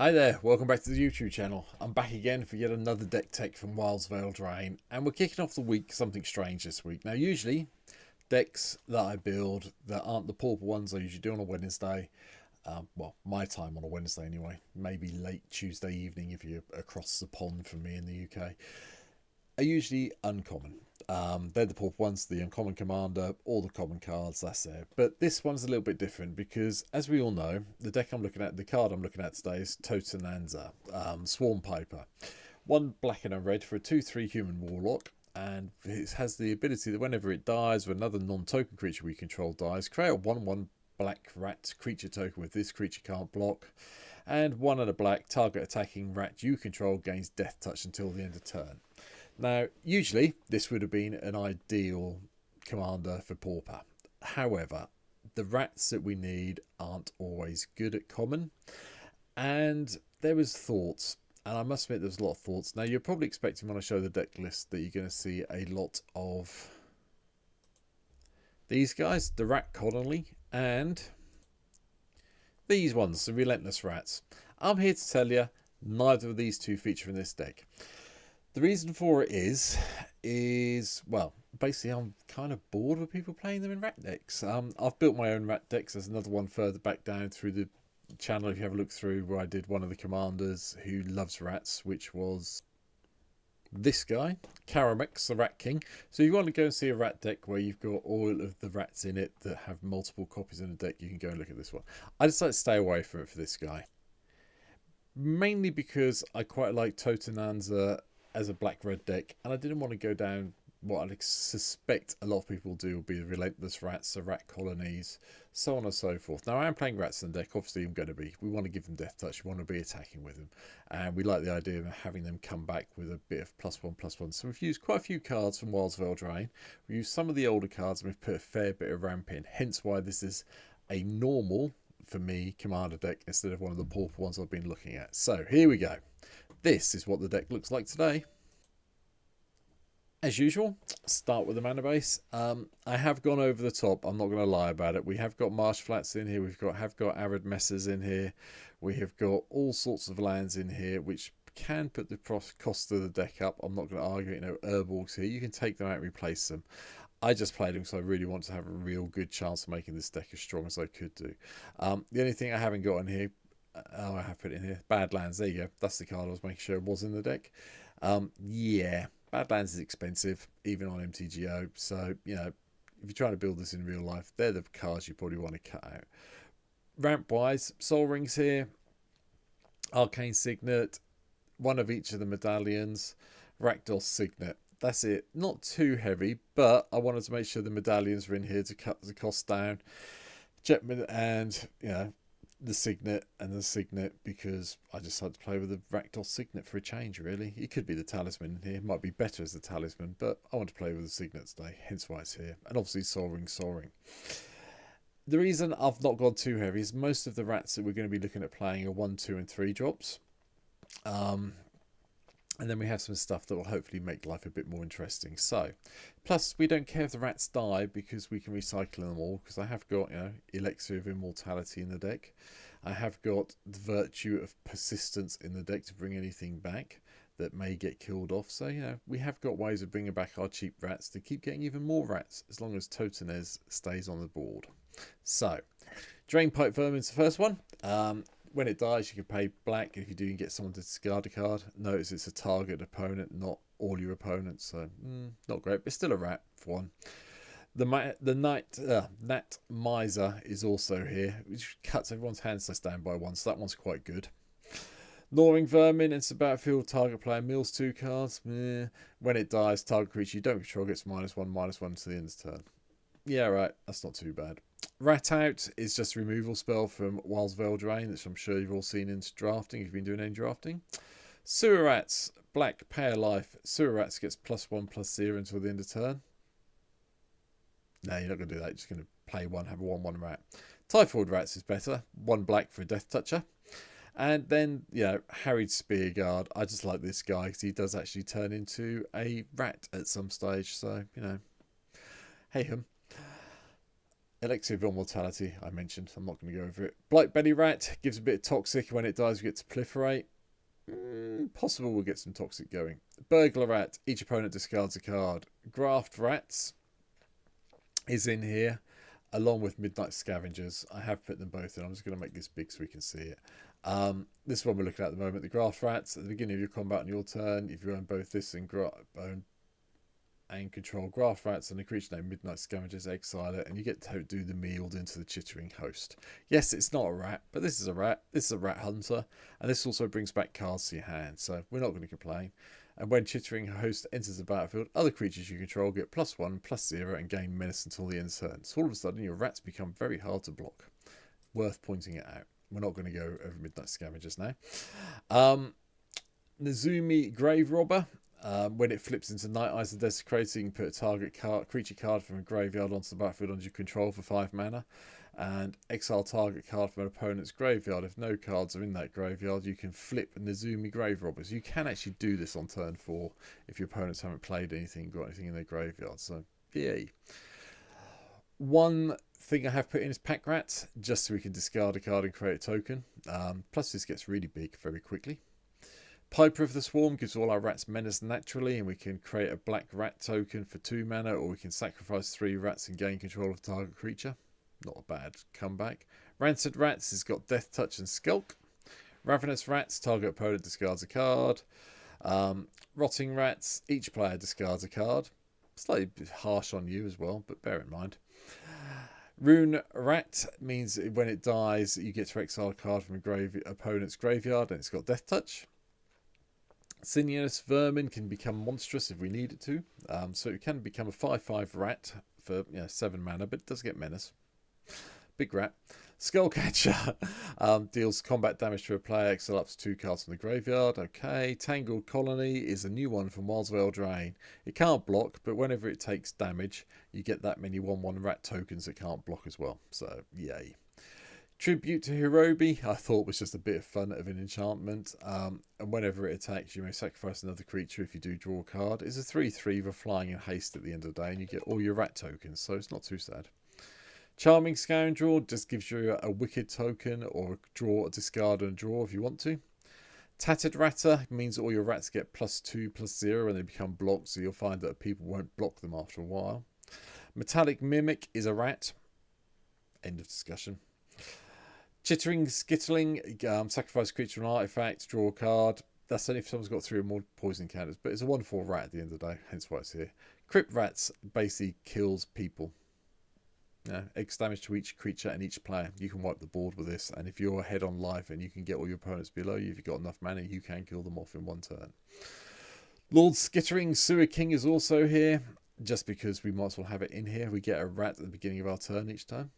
Hi there, welcome back to the YouTube channel. I'm back again for yet another deck tech from Wild's Veil Drain, and we're kicking off the week something strange this week. Now usually decks that I build that aren't the Pauper ones I usually do on a Wednesday, well my time on a Wednesday anyway, maybe late Tuesday evening if you're across the pond from me in the UK, are usually uncommon. They're the Pauper ones, the uncommon commander, all the common cards, that's there. But this one's a little bit different because, as we all know, the deck I'm looking at, the card I'm looking at today is Totentanz, Swarm Piper. One black and a red for a 2/3 human warlock, and it has the ability that whenever it dies or another non-token creature we control dies, create a 1/1 black rat creature token with this creature can't block, and 1 and a black target attacking rat you control gains death touch until the end of turn. Now, usually this would have been an ideal commander for Pauper. However, the rats that we need aren't always good at common. And there was thoughts, and I must admit there was a lot of thoughts. Now, you're probably expecting when I show the deck list that you're going to see a lot of these guys, the Rat Colony, and these ones, the Relentless Rats. I'm here to tell you, neither of these two feature in this deck. The reason for it is well, basically I'm kind of bored with people playing them in rat decks. I've built my own rat decks. There's another one further back down through the channel if you have a look through where I did one of the commanders who loves rats, which was this guy, Karamex, the Rat King. So you want to go and see a rat deck where you've got all of the rats in it that have multiple copies in a deck, you can go and look at this one. I decided to stay away from it for this guy. Mainly because I quite like Totentanz as a black-red deck, and I didn't want to go down what I suspect a lot of people do will be the Relentless Rats, the Rat Colonies, so on and so forth. Now I am playing rats in the deck, obviously I'm going to be. We want to give them death touch, we want to be attacking with them, and we like the idea of having them come back with a bit of +1/+1. So we've used quite a few cards from Wild's Veil Drain. We've used some of the older cards and we've put a fair bit of ramp in, hence why this is a normal, for me, commander deck instead of one of the Pauper ones I've been looking at. So here we go. This is what the deck looks like today. As usual, start with the mana base. I have gone over the top, I'm not going to lie about it. We have got marsh flats in here, have got arid messes in here, we have got all sorts of lands in here which can put the cost of the deck up. I'm not going to argue, Urborgs here, you can take them out and replace them. I just played them because I really want to have a real good chance of making this deck as strong as I could do. The only thing I haven't got in here, oh, I have put it in here, Badlands, there you go, that's the card I was making sure it was in the deck. Yeah, Badlands is expensive, even on MTGO, so, if you're trying to build this in real life, they're the cards you probably want to cut out. Ramp-wise, Soul Rings here, Arcane Signet, one of each of the medallions, Rakdos Signet. That's it. Not too heavy, but I wanted to make sure the medallions were in here to cut the cost down. Jetman and, the Signet and the Signet, because I just like to play with the Rakdos Signet for a change, really. It could be the Talisman in here. It might be better as the Talisman, but I want to play with the Signet today, hence why it's here. And obviously Soul Ring. The reason I've not gone too heavy is most of the rats that we're going to be looking at playing are 1, 2 and 3 drops. And then we have some stuff that will hopefully make life a bit more interesting. So, plus we don't care if the rats die because we can recycle them all. Because I have got, Elixir of Immortality in the deck. I have got the Virtue of Persistence in the deck to bring anything back that may get killed off. So, we have got ways of bringing back our cheap rats to keep getting even more rats as long as Totentanz stays on the board. So, Drainpipe Vermin's the first one. When it dies, you can pay black. If you do, you can get someone to discard a card. Notice it's a target opponent, not all your opponents. So, not great, but still a rat for one. The Nat Miser is also here, which cuts everyone's hand size down by 1. So that one's quite good. Gnawing Vermin, it's a battlefield, target player mills 2 cards. When it dies, target creature you don't control gets -1/-1 to the end of the turn. Yeah, right, that's not too bad. Rat Out is just a removal spell from Wild's Veil Drain, which I'm sure you've all seen in drafting if you've been doing any drafting. Sewer Rats, black, pay a life. Sewer Rats gets +1/+0 until the end of turn. No, you're not going to do that. You're just going to play one, have a 1/1 rat. Typhoid Rats is better. 1 black for a Death Toucher. And then, Harried Spearguard. I just like this guy because he does actually turn into a rat at some stage. So, hey him. Elixir of Immortality, I mentioned. I'm not going to go over it. Blight Belly Rat gives a bit of toxic. When it dies, we get to proliferate. Possible we'll get some toxic going. Burglar Rat, each opponent discards a card. Graft Rats is in here, along with Midnight Scavengers. I have put them both in. I'm just going to make this big so we can see it. This is one we're looking at the moment. The Graft Rats, at the beginning of your combat on your turn, if you own both this and control Graft Rats and a creature named Midnight Scavengers, exile it, and you get to do the Mealed into the Chittering Host. Yes, it's not a rat, but this is a rat. This is a rat hunter, and this also brings back cards to your hand, so we're not going to complain. And when Chittering Host enters the battlefield, other creatures you control get +1, +0, and gain menace until the end of the turn. So all of a sudden, your rats become very hard to block. Worth pointing it out. We're not going to go over Midnight Scavengers now. Nezumi Grave Robber. When it flips into Night Eyes and Desecrator, you can put a target creature card from a graveyard onto the battlefield under your control for 5 mana. And exile target card from an opponent's graveyard. If no cards are in that graveyard, you can flip Nezumi Grave Robbers. You can actually do this on turn 4 if your opponents haven't played anything, got anything in their graveyard. So, yay. One thing I have put in is Pack Rat, just so we can discard a card and create a token. Plus, this gets really big very quickly. Pauper of the Swarm gives all our rats menace naturally, and we can create a black rat token for 2 mana, or we can sacrifice 3 rats and gain control of the target creature. Not a bad comeback. Rancid Rats has got Death Touch and Skulk. Ravenous Rats, target opponent discards a card. Rotting Rats, each player discards a card. Slightly harsh on you as well, but bear in mind. Rune Rat means when it dies, you get to exile a card from a opponent's graveyard, and it's got Death Touch. Sinuous Vermin can become monstrous if we need it to. So it can become a 5/5 rat for 7 mana, but it does get menace. Big rat. Skullcatcher deals combat damage to a player, exile up to 2 cards from the graveyard. Okay. Tangled Colony is a new one from Wilds of Eldraine. It can't block, but whenever it takes damage, you get that many 1/1 rat tokens that can't block as well. So, yay. Tribute to Hirobi, I thought was just a bit of fun of an enchantment. And whenever it attacks, you may sacrifice another creature if you do draw a card. It's a 3/3 for flying and haste at the end of the day, and you get all your rat tokens, so it's not too sad. Charming Scoundrel just gives you a wicked token, or a discard and a draw if you want to. Tattered Ratter means all your rats get +2, +0, and they become blocked, so you'll find that people won't block them after a while. Metallic Mimic is a rat. End of discussion. Chittering Skittling, sacrifice creature and artifact, draw a card. That's only if someone's got 3 or more poison counters, but it's a 1/4 rat at the end of the day, hence why it's here. Crypt Rats basically kills people. X damage to each creature and each player. You can wipe the board with this, and if you're ahead on life and you can get all your opponents below you, if you've got enough mana, you can kill them off in 1 turn. Lord Skittering Sewer King is also here, just because we might as well have it in here. We get a rat at the beginning of our turn each time.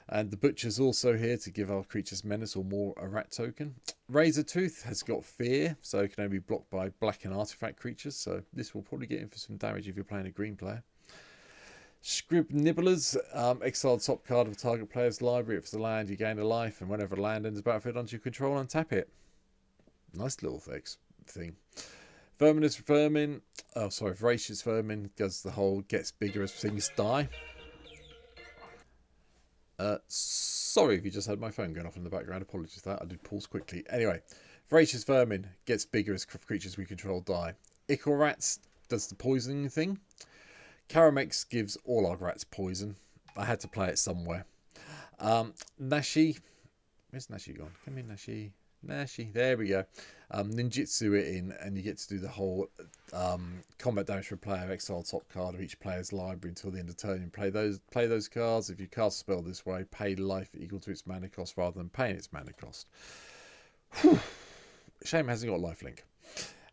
And the Butcher's also here to give our creatures menace or more a rat token. Razortooth has got Fear, so it can only be blocked by black and artifact creatures. So this will probably get in for some damage if you're playing a green player. Scrib Nibblers, exile the top card of a target player's library. If it's a land, you gain a life, and whenever a land enters the battlefield onto your control, untap it. Nice little thing. Voracious Vermin does the whole gets bigger as things die. Sorry if you just had my phone going off in the background. Apologies for that. I did pause quickly. Anyway, Voracious Vermin gets bigger as creatures we control die. Ichor Rats does the poisoning thing. Karamex gives all our rats poison. I had to play it somewhere. Nashi. Where's Nashi gone? Come in, Nashi. Nashi. There we go. Ninjutsu it in, and you get to do the whole combat damage for a player. Exile top card of each player's library until the end of turn. You play those cards. If you cast a spell this way, pay life equal to its mana cost rather than paying its mana cost. Whew. Shame it hasn't got lifelink.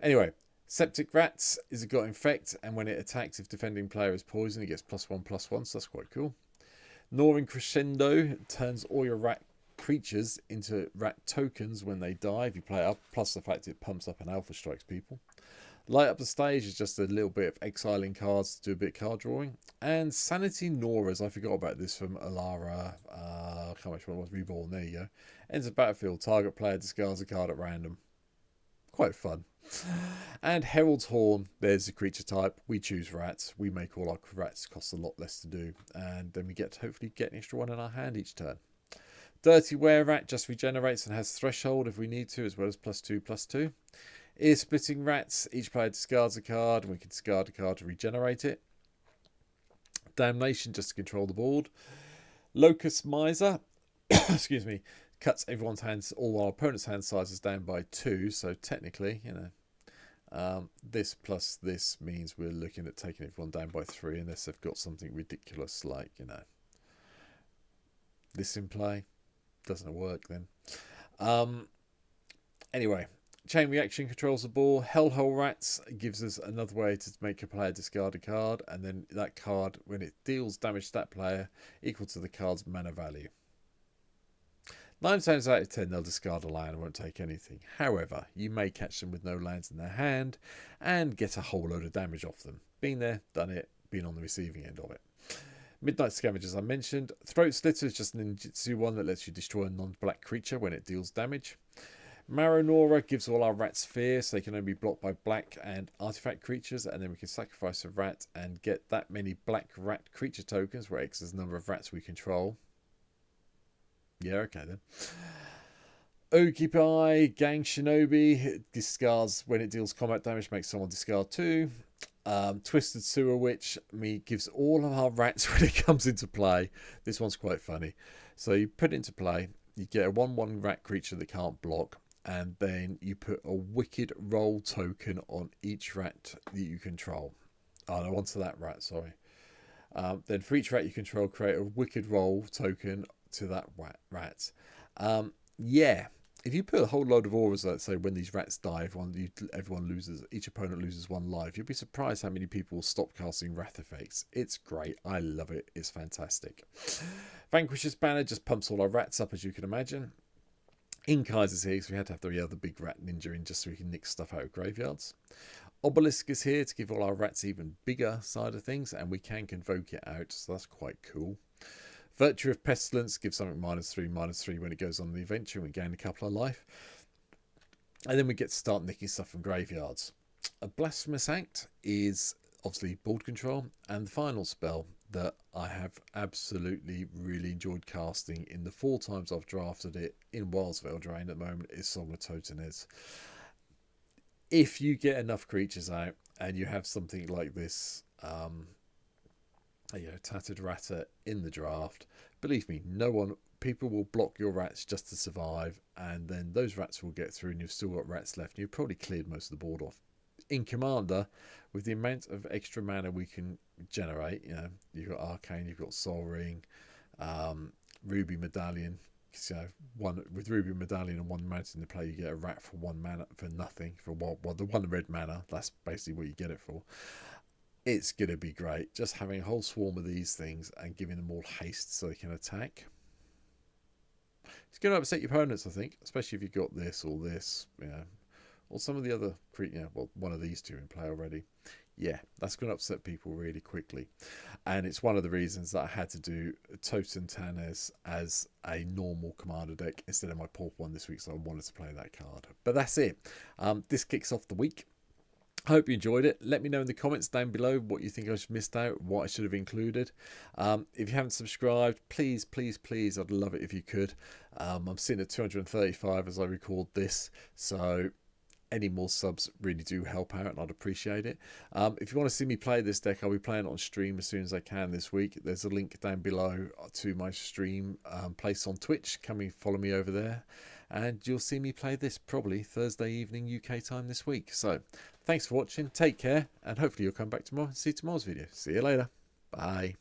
Anyway. Septic Rats is got Infect, and when it attacks, if defending player is poisoned, it gets +1/+1, so that's quite cool. Gnawing Crescendo turns all your rat creatures into rat tokens when they die if you play it up, plus the fact it pumps up and alpha strikes people. Light Up the Stage is just a little bit of exiling cards to do a bit of card drawing. And Sanity Noras, I forgot about this from Alara, I can't remember what it was, Reborn, there you go. Ends the battlefield, target player discards a card at random. quite fun. And Herald's Horn, there's the creature type. We choose rats. We make all our rats cost a lot less to do. And then we get to hopefully get an extra one in our hand each turn. Dirty Were Rat just regenerates and has threshold if we need to, as well as +2/+2. Ear Splitting Rats, each player discards a card and we can discard a card to regenerate it. Damnation just to control the board. Locust Miser, excuse me, cuts everyone's hands, all our opponent's hand sizes down by 2. So technically, you know, this plus this means we're looking at taking everyone down by 3, unless they've got something ridiculous like, you know, this in play. Doesn't work then. Anyway, Chain Reaction controls the ball. Hellhole Rats gives us another way to make a player discard a card, and then that card, when it deals damage to that player, equal to the card's mana value. 9 times out of 10 they'll discard a land and won't take anything. However, you may catch them with no lands in their hand and get a whole load of damage off them. Been there, done it, been on the receiving end of it. Midnight Scavengers I mentioned. Throat Slitter is just an ninjutsu one that lets you destroy a non-black creature when it deals damage. Marinora gives all our rats fear, so they can only be blocked by black and artifact creatures, and then we can sacrifice a rat and get that many black rat creature tokens, where X is the number of rats we control. Yeah, okay then. Occupy Gang Shinobi, it discards when it deals combat damage, makes someone discard 2. Twisted Sewer Witch gives all of our rats when it comes into play. This one's quite funny. So you put it into play, you get a 1/1 rat creature that can't block, and then you put a Wicked Roll token on each rat that you control. Oh no, onto that rat, sorry. Then for each rat you control, create a Wicked Roll token to that rat. Yeah. If you put a whole load of auras, let's say when these rats die, everyone loses, each opponent loses 1 life. You'll be surprised how many people will stop casting wrath effects. It's great. I love it. It's fantastic. Vanquish's Banner just pumps all our rats up, as you can imagine. Inkaiser's here because we had to have the other big rat ninja in just so we can nick stuff out of graveyards. Obelisk is here to give all our rats even bigger side of things, and we can convoke it out, so that's quite cool. Virtue of Pestilence gives something -3/-3 when it goes on the adventure, and we gain a couple of life. And then we get to start nicking stuff from graveyards. A Blasphemous Act is obviously board control, and the final spell that I have absolutely really enjoyed casting in the 4 times I've drafted it in Wildsvale Drain at the moment is Song of Totentanz. If you get enough creatures out and you have something like this, Tattered Ratter in the draft, believe me, people will block your rats just to survive, and then those rats will get through and you've still got rats left and you've probably cleared most of the board off. In Commander, with the amount of extra mana we can generate, you know, you've got Arcane, you've got Soul Ring, Ruby Medallion. So with Ruby Medallion and 1 mountain to play, you get a rat for 1 mana for nothing, for the 1 red mana. That's basically what you get it for. It's going to be great. Just having a whole swarm of these things and giving them all haste so they can attack. It's going to upset your opponents, I think, especially if you've got this or this, you know, or some of the other, well, one of these 2 in play already. Yeah, that's going to upset people really quickly. And it's one of the reasons that I had to do Totentanz as a normal commander deck instead of my Pauper one this week, so I wanted to play that card. But that's it. This kicks off the week. I hope you enjoyed it. Let me know in the comments down below what you think I missed out, what I should have included. If you haven't subscribed, please, please, please, I'd love it if you could. I'm sitting at 235 as I record this, so any more subs really do help out and I'd appreciate it. If you want to see me play this deck, I'll be playing it on stream as soon as I can this week. There's a link down below to my stream place on Twitch. Come follow me over there and you'll see me play this probably Thursday evening UK time this week. So thanks for watching, take care, and hopefully you'll come back tomorrow and see tomorrow's video. See you later. Bye.